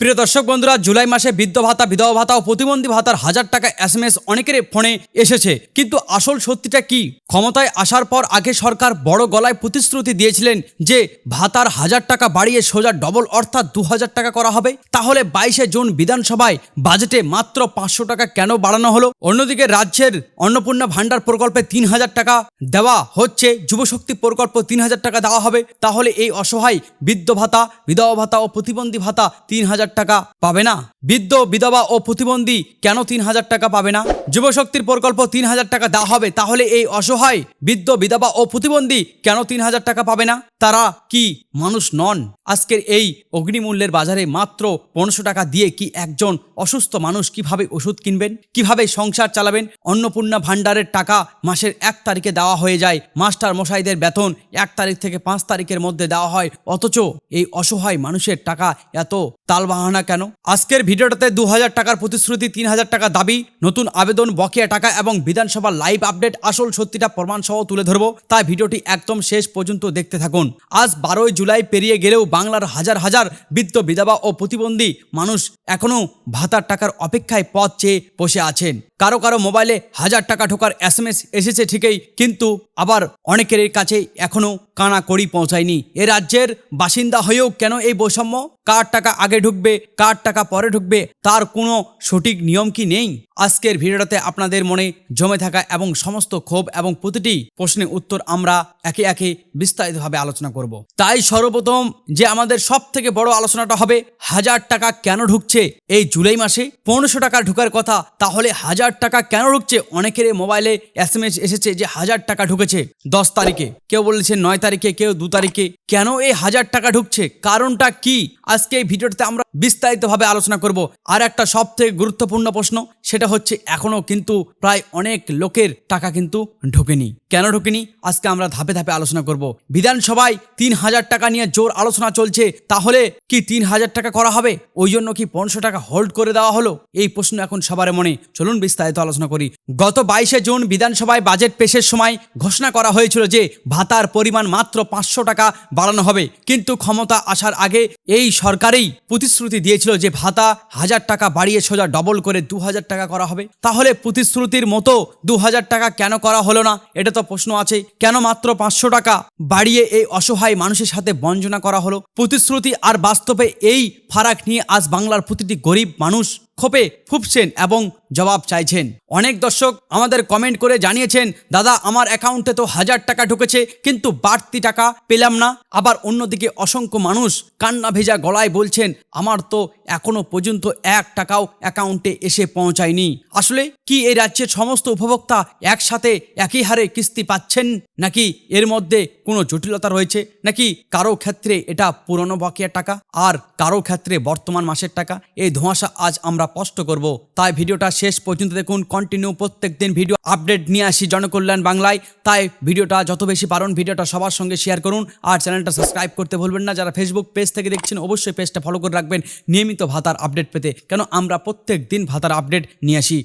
প্রিয় দর্শক বন্ধুরা, জুলাই মাসে বৃদ্ধ ভাতা, বিধবা ভাতা ও প্রতিবন্ধী ভাতার 1000 টাকা SMS অনেকের ফোনে এসেছে, কিন্তু আসল সত্যিটা কি? ক্ষমতায় আসার পর আগে সরকার বড় গলায় প্রতিশ্রুতি দিয়েছিলেন যে ভাতার 1000 টাকা বাড়িয়ে সোজা ডবল অর্থাৎ 2000 টাকা করা হবে। তাহলে 22শে জুন বিধানসভায় বাজেটে মাত্র 500 টাকা কেন বাড়ানো হলো? অন্যদিকে রাজ্যের অন্নপূর্ণা ভাণ্ডার প্রকল্পে 3000 টাকা দেওয়া হচ্ছে, যুবশক্তি প্রকল্প 3000 টাকা দেওয়া হবে। তাহলে এই অসহায় বৃদ্ধ ভাতা, বিধবা ভাতা ও প্রতিবন্ধী ভাতা 3000 টাকা পাবে না? বৃদ্ধ, বিধবা ও প্রতিবন্ধী কেন 3000 টাকা পাবে না? যুবশক্তির প্রকল্প 3000 টাকা দেওয়া হবে, তাহলে এই অসহায় বৃদ্ধ, বিধবা ও প্রতিবন্ধী কেন 3000 টাকা পাবে না? তারা কি মানুষ নন? আজকের এই অগ্নিমূল্যের বাজারে মাত্র 1500 টাকা দিয়ে কি একজন অসুস্থ মানুষ কিভাবে ওষুধ কিনবেন, কিভাবে সংসার চালাবেন? অন্নপূর্ণা ভাণ্ডারের টাকা মাসের 1 তারিখে দেওয়া হয়ে যায়, মাস্টার মশাইদের বেতন 1 তারিখ থেকে 5 তারিখের মধ্যে দেওয়া হয়, অথচ এই অসহায় মানুষের টাকা এত তালবাহানা কেন? আজকের ভিডিওটাতে 2000 টাকার প্রতিশ্রুতি, 3000 টাকা দাবি, নতুন আবেদন, বকেয়া টাকা এবং বিধানসভা লাইভ আপডেট, আসল সত্যিটা প্রমাণ সহ তুলে ধরবো। তাই ভিডিওটি একদম শেষ পর্যন্ত দেখতে থাকুন। আজ 12ই জুলাই পেরিয়ে গেলেও বাংলার হাজার হাজার বৃদ্ধ, বিধবা ও প্রতিবন্ধী মানুষ এখনো ভাতার টাকার অপেক্ষায় পথ চেয়ে বসে আছেন। কারো কারো মোবাইলে 1000 টাকা ঢোকার SMS এসেছে ঠিকই, কিন্তু আবার অনেকের কাছে এখনো কানা কড়ি পৌঁছায়নি। এ রাজ্যের বাসিন্দা হয়েও কেন এই বৈষম্য? কার টাকা আগে ঢুকবে, কার টাকা পরে ঢুকবে, তার কোনো সঠিক নিয়ম কি নেই? আজকের ভিডিওটাতে আপনাদের মনে জমে থাকা এবং সমস্ত ক্ষোভ এবং প্রতিটি প্রশ্নের উত্তর আমরা একে একে বিস্তারিতভাবে আলোচনা করব। তাই সর্বপ্রথম যে আমাদের সব থেকে বড় আলোচনাটা হবে, 1000 টাকা কেন ঢুকছে এই জুলাই মাসে? 1500 টাকা ঢুকার কথা, তাহলে 1000 টাকা কেন ঢুকছে? অনেকের মোবাইলে SMS এসেছে যে 1000 টাকা ঢুকেছে 10 তারিখে, কেউ বলেছে 9 তারিখে, কেউ 2 তারিখে। কেন এই 1000 টাকা ঢুকছে, কারণটা কি? আজকে এই ভিডিওতে আমরা বিস্তারিতভাবে আলোচনা করব। আর একটা সব থেকে গুরুত্বপূর্ণ প্রশ্ন, সেটা হচ্ছে এখনো কিন্তু প্রায় অনেক লোকের টাকা কিন্তু ঢোকেনি। কেন ঢোকেনি আজকে আমরা ধাপে ধাপে আলোচনা করব। বিধানসভায় 3000 টাকা নিয়ে জোর আলোচনা চলছে, তাহলে কি 3000 টাকা করা হবে? ওই জন্য কি 500 টাকা হোল্ড করে দেওয়া হলো? এই প্রশ্ন এখন সবার মনে। চলুন বিস্তারিত আলোচনা করি। গত 22শে জুন বিধানসভায় বাজেট পেশের সময় ঘোষণা করা হয়েছিল যে ভাতার পরিমাণ মাত্র 500 টাকা বাড়ানো হবে, কিন্তু ক্ষমতা আসার আগে এই সরকারই প্রতিশ্রুতি দিয়েছিল যে ভাতা 1000 টাকা বাড়িয়ে সোজা ডবল করে 2000 টাকা করা হবে। তাহলে প্রতিশ্রুতির মতো 2000 টাকা কেন করা হলো না? এটা তো প্রশ্ন আছে। কেন মাত্র 500 টাকা বাড়িয়ে এই অসহায় মানুষের সাথে বঞ্চনা করা হলো? প্রতিশ্রুতি আর বাস্তবে এই ফারাক নিয়ে আজ বাংলার প্রতিটি গরিব মানুষ ক্ষোভে ফুঁপছেন এবং জবাব চাইছেন। অনেক দর্শক আমাদের কমেন্ট করে জানিয়েছেন, দাদা আমার অ্যাকাউন্টে তো 1000 টাকা ঢুকেছে, কিন্তু বাড়তি টাকা পেলাম না। আবার অন্যদিকে অসংখ্য মানুষ কান্না ভেজা গলায় বলছেন, আমার তো এখনো পর্যন্ত 1 টাকাও অ্যাকাউন্টে এসে পৌঁছায়নি। আসলে কি এই রাজ্যের সমস্ত উপভোক্তা একসাথে একই হারে কিস্তি পাচ্ছেন, নাকি এর মধ্যে কোনো জটিলতা রয়েছে? নাকি কারো ক্ষেত্রে এটা পুরনো বকেয়া টাকা আর কারো ক্ষেত্রে বর্তমান মাসের টাকা? এই ধোঁয়াশা আজ আমরা স্পষ্ট করব। তাই ভিডিওটা শেষ পর্যন্ত দেখুন। কন্টিনিউ প্রত্যেক দিন ভিডিও আপডেট নিয়ে আসি জনকল্যাণ বাংলায়। তাই ভিডিওটা যত বেশি পারেন ভিডিওটা সবার সঙ্গে শেয়ার করুন, আর চ্যানেলটা সাবস্ক্রাইব করতে ভুলবেন না। যারা ফেসবুক পেজ থেকে দেখছেন অবশ্যই পেজটা ফলো করে রাখবেন নিয়মিত ভাতার আপডেট পেতে, কেন আমরা প্রত্যেক দিন ভাতার আপডেট নিয়ে আসি।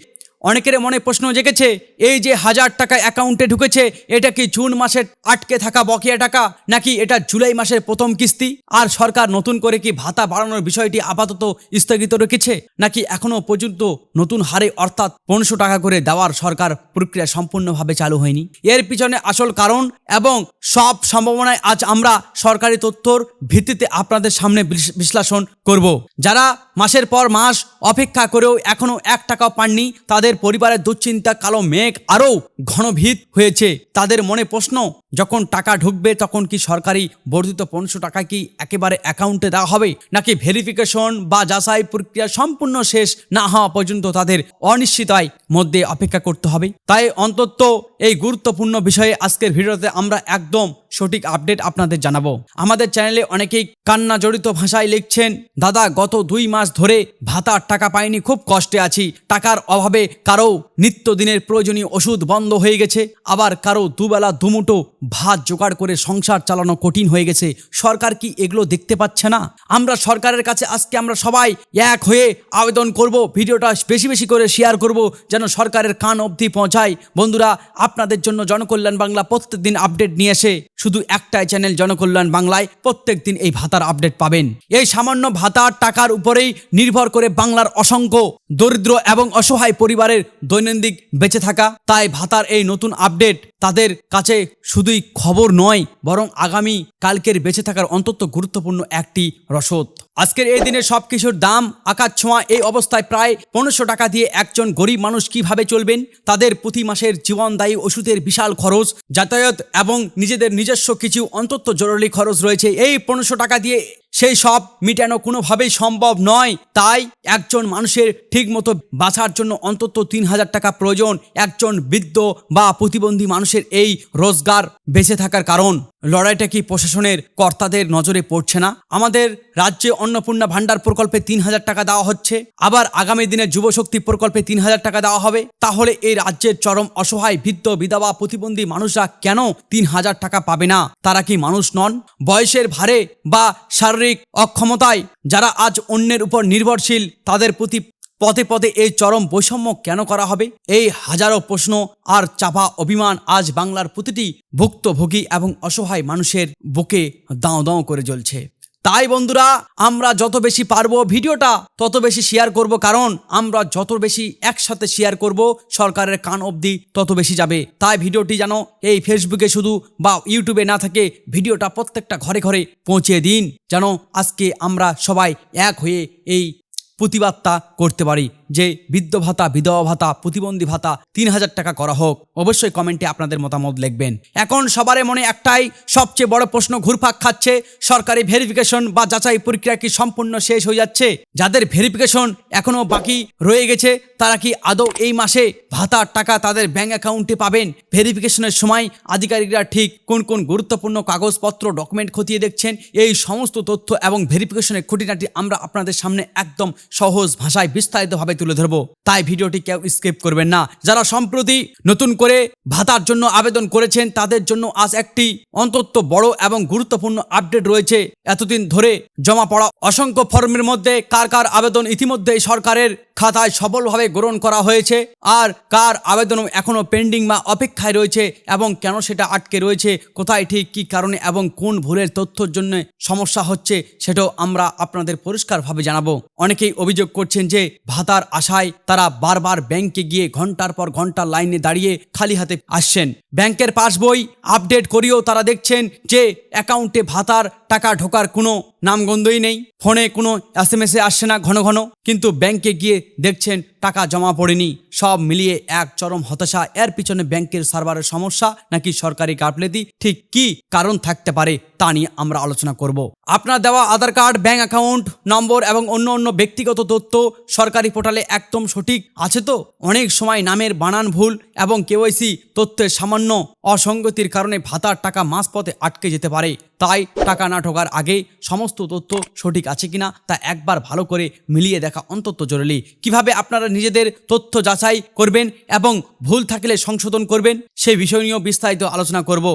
অনেকের মনে প্রশ্ন জেগেছে, এই যে 1000 টাকা অ্যাকাউন্টে ঢুকেছে, এটা কি জুন মাসের আটকে থাকা বকেয়া টাকা, নাকি এটা জুলাই মাসের প্রথম কিস্তি? আর সরকার নতুন করে কি ভাতা বাড়ানোর বিষয়টি আপাতত স্থগিত রেখেছে, নাকি এখনো পর্যন্ত নতুন হারে অর্থাৎ 500 টাকা করে দেওয়ার সরকার প্রক্রিয়া সম্পূর্ণভাবে চালু হয়নি? এর পিছনে আসল কারণ এবং সব সম্ভাবনায় আজ আমরা সরকারি তথ্যর ভিত্তিতে আপনাদের সামনে বিশ্লেষণ করব। যারা মাসের পর মাস অপেক্ষা করেও এখনো 1 টাকাও পাননি, তাদের পরিবারের দুশ্চিন্তা কালো মেঘ আরও ঘনভীত হয়েছে। তাদের মনে প্রশ্ন, যখন টাকা ঢুকবে তখন কি সরকারি বর্ধিত 500 টাকা কি একেবারে অ্যাকাউন্টে দেওয়া হবে, নাকি ভেরিফিকেশন বা যাচাই প্রক্রিয়া সম্পূর্ণ শেষ না হওয়া পর্যন্ত তাদের অনিশ্চয়তার মধ্যে অপেক্ষা করতে হবে? তাই অন্তত এই গুরুত্বপূর্ণ বিষয়ে আজকের ভিডিওতে আমরা একদম সঠিক আপডেট আপনাদের জানাবো। আমাদের চ্যানেলে অনেকেই কান্না জড়িত ভাষায় লিখছেন, দাদা গত 2 মাস ধরে ভাতার টাকা পাইনি, খুব কষ্টে আছি। টাকার অভাবে কারো নিত্যদিনের প্রয়োজনীয় ওষুধ বন্ধ হয়ে গেছে, আবার কারো দুবেলা দুমুঠো ভাত জোগাড় করে সংসার চালানো কঠিন হয়ে গেছে। সরকার কি এগুলো দেখতে পাচ্ছে না? আমরা সরকারের কাছে আজকে আমরা সবাই এক হয়ে আবেদন করব, ভিডিওটা বেশি বেশি করে শেয়ার করব, যেন সরকারের কান অবধি পৌঁছায়। বন্ধুরা আপনাদের জন্য জনকল্যাণ বাংলা প্রত্যেকদিন আপডেট নিয়ে এসে শুধু একটাই চ্যানেল জনকল্যাণ বাংলায় প্রত্যেকদিন এই ভাতার আপডেট পাবেন। এই সামান্য ভাতার টাকার উপরেই নির্ভর করে বাংলার অসংখ্য দরিদ্র এবং অসহায় পরিবারের দৈনন্দিন বেঁচে থাকা। তাই ভাতার এই নতুন আপডেট তাদের কাছে শুধুই খবর নয়, বরং আগামী কালকের বেঁচে থাকার অত্যন্ত গুরুত্বপূর্ণ একটি রসদ। আজকের এই দিনে সবকিছুর দাম আকাশ ছোঁয়া। এই অবস্থায় প্রায় 1500 টাকা দিয়ে একজন গরিব মানুষ কিভাবে চলবেন? তাদের প্রতি মাসের জীবনদায়ী ওষুধের বিশাল খরচ, যাতায়াত এবং নিজেদের নিজস্ব কিছু অন্তত জরুরি খরচ রয়েছে। এই 1500 টাকা দিয়ে সেই সব মেটানো কোনোভাবেই সম্ভব নয়। তাই একজন মানুষের ঠিকমতো বাঁচার জন্য অন্তত 3000 টাকা প্রয়োজন। একজন বৃদ্ধ বা প্রতিবন্ধী মানুষের এই রোজগার বেঁচে থাকার কারণ। লড়াইটা কি প্রশাসনের কর্তাদের নজরে পড়ছে না? আমাদের রাজ্যে অন্নপূর্ণা ভাণ্ডার প্রকল্পে 3000 টাকা দেওয়া হচ্ছে, আবার আগামী দিনে যুবশক্তি প্রকল্পে 3000 টাকা দেওয়া হবে। তাহলে এই রাজ্যের চরম অসহায় বৃদ্ধ বিধবা প্রতিবন্ধী মানুষরা কেন 3000 টাকা পাবে না? তারা কি মানুষ নন? বয়সের ভারে বা শারীরিক অক্ষমতায় যারা আজ অন্যের উপর নির্ভরশীল, তাদের প্রতি পদে পদে এই চরম বৈষম্য কেন করা হবে? এই হাজারো প্রশ্ন আর চাপা অভিমান আজ বাংলার প্রতিটি ভুক্তভোগী এবং অসহায় মানুষের বুকে দাঁও দাঁও করে জ্বলছে। তাই বন্ধুরা, আমরা যত বেশি পারবো ভিডিওটা তত বেশি শেয়ার করব, কারণ আমরা যত বেশি একসাথে শেয়ার করব সরকারের কান অবধি তত বেশি যাবে। তাই ভিডিওটি যেন এই ফেসবুকে শুধু বা ইউটিউবে না থাকে, ভিডিওটা প্রত্যেকটা ঘরে ঘরে পৌঁছে দিন, যেন আজকে আমরা সবাই এক হয়ে এই প্রতিবাদটা করতে পারি যে বৃদ্ধ ভাতা, বিধবা ভাতা, প্রতিবন্ধী ভাতা 3000 টাকা করা হোক। অবশ্যই কমেন্টে আপনাদের মতামত লিখবেন। এখন সবার মনে একটাই সবচেয়ে বড় প্রশ্ন ঘুরপাক খাচ্ছে, সরকারি ভেরিফিকেশন বা যাচাই প্রক্রিয়া কি সম্পূর্ণ শেষ হয়ে যাচ্ছে? যাদের ভেরিফিকেশন এখনো বাকি রয়ে গেছে তারা কি আদৌ এই মাসে ভাতার টাকা তাদের ব্যাংক অ্যাকাউন্টে পাবেন? ভেরিফিকেশনের সময় আধিকারিকরা ঠিক কোন কোন গুরুত্বপূর্ণ কাগজপত্র ডকুমেন্ট খতিয়ে দেখছেন? এই সমস্ত তথ্য এবং ভেরিফিকেশনের খুঁটিনাটি আমরা আপনাদের সামনে একদম সহজ ভাষায় বিস্তারিতভাবে তুলে ধরবো। তাই ভিডিওটি কেউ স্কিপ করবেন না। যারা সম্প্রতি নতুন করে ভাতার জন্য আবেদন করেছেন তাদের জন্য আজ একটি অন্তত বড় এবং গুরুত্বপূর্ণ আপডেট রয়েছে। এতদিন ধরে জমা পড়া অসংখ্য ফর্মের মধ্যে কার কার আবেদন ইতিমধ্যেই সরকারের খাতায় সফলভাবে গ্রহণ করা হয়েছে, আর কার আবেদন এখনো পেন্ডিং বা অপেক্ষায় রয়েছে এবং কেন সেটা আটকে রয়েছে, কোথায় ঠিক কী কারণে এবং কোন ভুলের তথ্যের জন্য সমস্যা হচ্ছে সেটাও আমরা আপনাদের পরিষ্কারভাবে জানাবো। অনেকেই অভিযোগ করছেন যে ভাতার আশায় তারা বারবার ব্যাংকে গিয়ে ঘন্টার পর ঘন্টা লাইনে দাঁড়িয়ে খালি হাতে আসছেন। ব্যাংকের পাসবই আপডেট করিয়েও তারা দেখছেন যে অ্যাকাউন্টে ভাতার টাকা ঢোকার কোনো নামগন্ধই নেই, ফোনে কোনো SMS আসছে না ঘন ঘন, কিন্তু ব্যাংকে গিয়ে দেখছেন টাকা জমা পড়েনি। সব মিলিয়ে এক চরম হতাশা। এর পিছনে ব্যাংকের সার্ভারের সমস্যা নাকি সরকারি গাফিলতি? ঠিক কি কারণ থাকতে পারে তা নিয়ে আমরা আলোচনা করব। আপনার দেওয়া আধার কার্ড, ব্যাংক অ্যাকাউন্ট নম্বর এবং অন্য ব্যক্তিগত তথ্য সরকারি পোর্টালে একদম সঠিক আছে তো? অনেক সময় নামের বানান ভুল এবং KYC তথ্যের সামান্য অসঙ্গতির কারণে ভাতার টাকা মাঝপথে আটকে যেতে পারে। তাই টাকা না ঢোকার আগে সমস্ত তথ্য সঠিক আছে কিনা তা একবার ভালো করে মিলিয়ে দেখা অন্তত জরুরি। কিভাবে আপনারা নিজেদের তথ্য যাচাই করবেন এবং ভুল থাকলে সংশোধন করবেন সেই বিষয় নিয়েও বিস্তারিত আলোচনা করব।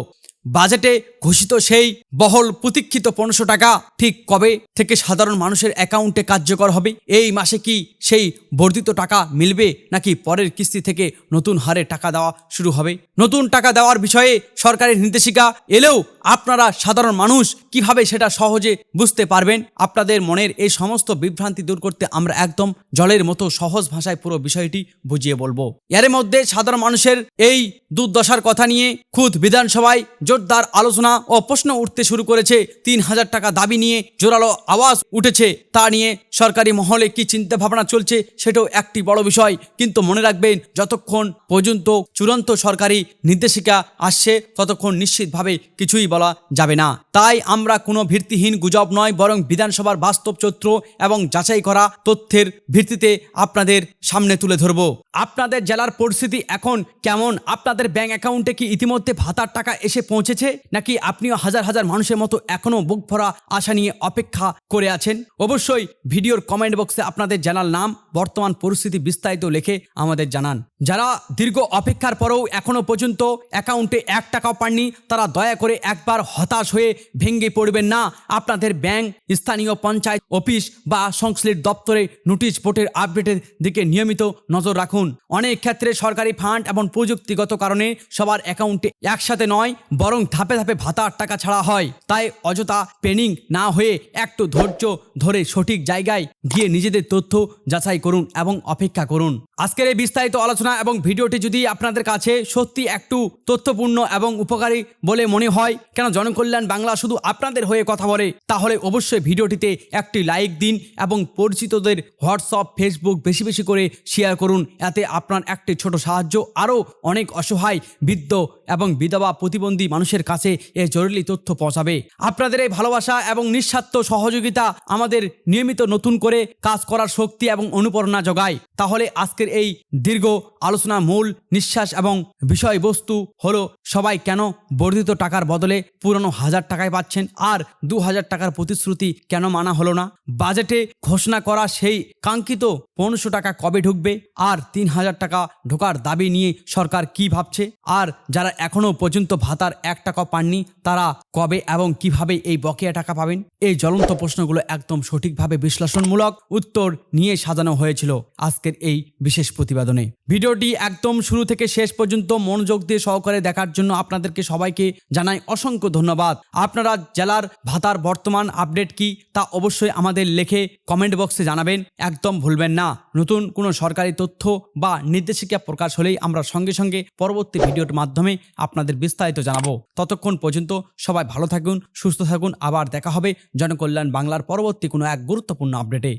বাজেটে ঘোষিত সেই বহল প্রতীক্ষিত 1500 টাকা ঠিক কবে থেকে সাধারণ মানুষের অ্যাকাউন্টে কার্যকর হবে? এই মাসে কি সেই বর্ধিত টাকা মিলবে নাকি পরের কিস্তি থেকে নতুন হারে টাকা দেওয়া শুরু হবে? নতুন টাকা দেওয়ার বিষয়ে সরকারি নির্দেশিকা এলেও আপনারা সাধারণ মানুষ কিভাবে সেটা সহজে বুঝতে পারবেন? আপনাদের মনের এই সমস্ত বিভ্রান্তি দূর করতে আমরা একদম জলের মতো সহজ ভাষায় পুরো বিষয়টি বুঝিয়ে বলবো। এর মধ্যে সাধারণ মানুষের এই দুর্দশার কথা নিয়ে খুদ বিধানসভায় জোরদার আলোচনা ও প্রশ্ন উঠতে শুরু করেছে। 3000 টাকা দাবি নিয়ে জোরালো আওয়াজ উঠেছে। তা নিয়ে সরকারি মহলে কি চিন্তা ভাবনা চলছে সেটাও একটি বড় বিষয়। কিন্তু মনে রাখবেন, যতক্ষণ পর্যন্ত চূড়ান্ত সরকারি নির্দেশিকা আসছে ততক্ষণ নিশ্চিতভাবে কিছুই বলা যাবে না। তাই আমরা কোনো ভিত্তিহীন গুজব নয়, বরং বিধানসভার বাস্তব চিত্র এবং যাচাই করা তথ্যের ভিত্তিতে আপনাদের সামনে তুলে ধরব। আপনাদের জেলার পরিস্থিতি এখন কেমন? আপনাদের ব্যাংক অ্যাকাউন্টে কি ইতিমধ্যে ভাতার টাকা এসে পৌঁছেছে নাকি আপনিও হাজার হাজার মানুষের মতো এখনো বুক ভরা আশা নিয়ে অপেক্ষা করে আছেন? অবশ্যই ভিডিওর কমেন্ট বক্সে আপনাদের জেলার নাম, বর্তমান পরিস্থিতি বিস্তারিত লিখে আমাদের জানান। যারা দীর্ঘ অপেক্ষার পরেও এখনো পর্যন্ত অ্যাকাউন্টে 1 টাকাও পাননি, তারা দয়া করে একবার হতাশ হয়ে ভেঙে পড়বেন না। আপনাদের ব্যাংক, স্থানীয় পঞ্চায়েত অফিস বা সংশ্লিষ্ট দপ্তরে নোটিশ বোর্ডের আপডেটের দিকে নিয়মিত নজর রাখুন। অনেক ক্ষেত্রে সরকারি ফান্ড এবং প্রযুক্তিগত কারণে সবার অ্যাকাউন্টে একসাথে নয়, বরং ধাপে ধাপে ভাতার টাকা ছাড়া হয়। তাই অযথা পেনিং না হয়ে একটু ধৈর্য ধরে সঠিক জায়গায় গিয়ে নিজেদের তথ্য যাচাই করুন এবং অপেক্ষা করুন। আজকের এই বিস্তারিত আলোচনা এবং ভিডিওটি যদি আপনাদের কাছে সত্যি একটু তথ্যপূর্ণ এবং উপকারী বলে মনে হয়, কেন জনকল্যাণ বাংলা শুধু আপনাদের হয়ে কথা বলে, তাহলে অবশ্যই ভিডিওটিতে একটি লাইক দিন এবং পরিচিতদের হোয়াটসঅ্যাপ, ফেসবুক বেশি বেশি করে শেয়ার করুন। এতে আপনার একটি ছোট সাহায্য আরও অনেক অসহায় বৃদ্ধ এবং বিধবা প্রতিবন্ধী মানুষের কাছে এই জরুরি তথ্য পৌঁছাবে। আপনাদের এই ভালোবাসা এবং নিঃস্বার্থ সহযোগিতা আমাদের নিয়মিত নতুন করে কাজ করার শক্তি এবং অনুপ্রেরণা যোগায়। তাহলে আজকের এই দীর্ঘ আলোচনা মূল নিঃশ্বাস এবং বিষয়বস্তু হলো, সবাই কেন বর্ধিত টাকার বদলে পুরনো 1000 টাকায় পাচ্ছেন, আর 2000 টাকার প্রতিশ্রুতি কেন মানা হলো না? বাজেটে ঘোষণা করা সেই কাঙ্ক্ষিত 1500 টাকা কবে ঢুকবে, আর 3000 টাকা ঢোকার দাবি নিয়ে সরকার কি ভাবছে? আর যারা এখনো পর্যন্ত ভাতার 1 টাকা পাননি, তারা কবে এবং কিভাবে এই বকেয়া টাকা পাবেন? এই জ্বলন্ত প্রশ্নগুলো একদম সঠিকভাবে বিশ্লেষণমূলক উত্তর নিয়ে সাজানো হয়েছিল আজকের এই বিশেষ প্রতিবেদনে। ভিডিওটি একদম শুরু থেকে শেষ পর্যন্ত মনোযোগ দিয়ে সহকারে দেখার জন্য আপনাদেরকে সবাইকে জানাই অসংখ্য ধন্যবাদ। আপনারা জেলার ভাতার বর্তমান আপডেট কি তা অবশ্যই আমাদের লিখে কমেন্ট বক্সে জানাবেন, একদম ভুলবেন না। নতুন কোনো সরকারি তথ্য বা নির্দেশিকা প্রকাশ হলেই আমরা সঙ্গে সঙ্গে পরবর্তী ভিডিওর মাধ্যমে আপনাদের বিস্তারিত জানাবো। ততক্ষণ পর্যন্ত সবাই ভালো থাকুন, সুস্থ থাকুন। আবার দেখা হবে জনকল্যাণ বাংলার পরবর্তী কোনো এক গুরুত্বপূর্ণ আপডেটে।